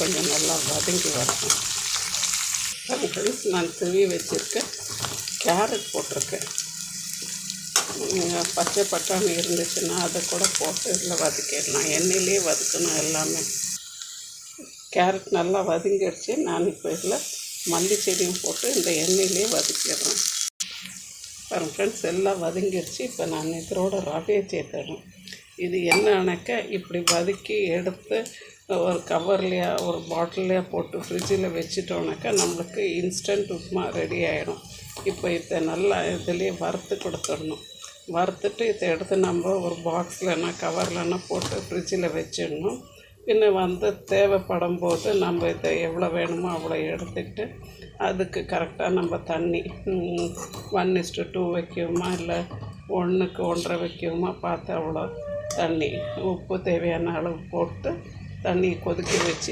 கொஞ்சம் நல்லா வதங்கி வரணும். ஃப்ரெண்ட்ஸ், நான் துருவி வச்சுருக்கேன் கேரட் போட்டிருக்கேன். நீங்கள் பச்சை பட்டாணி இருந்துச்சுன்னா அதை கூட போட்டு இதில் வதக்கிடலாம். எண்ணெயிலே வதக்கணும் எல்லாமே. கேரட் நல்லா வதங்கிடுச்சு. நான் இப்போ இதில் மல்லி செடியும் போட்டு இந்த எண்ணெயிலே வதக்கிடுறேன். பாருங்க ஃப்ரெண்ட்ஸ், எல்லாம் வதங்கிடுச்சு. இப்போ நான் இதோட ரவையை சேர்த்துடுறேன். இது என்னன்னாக்க இப்படி வதக்கி எடுத்து ஒரு கவர்லையா ஒரு பாட்டிலையா போட்டு ஃப்ரிட்ஜில் வச்சுட்டோன்னாக்கா நம்மளுக்கு இன்ஸ்டன்ட் உப்புமா ரெடி ஆகிடும். இப்போ இதை நல்லா இதுலேயே வறுத்து கொடுத்துடணும். வறுத்துட்டு இதை எடுத்து நம்ம ஒரு பாக்ஸ்லன்னா கவர்லன்னா போட்டு ஃப்ரிட்ஜில் வச்சிடணும். பின்ன தேவைப்படும் போது நம்ம இதை எவ்வளோ வேணுமோ அவ்வளோ எடுத்துக்கிட்டு அதுக்கு கரெக்டாக நம்ம தண்ணி 1:2 வைக்குவோமா இல்லை 1:1 1/2 வைக்குவோமா பார்த்து அவ்வளோ தண்ணி, உப்பு தேவையான அளவு போட்டு தண்ணி கொதிக்க வச்சு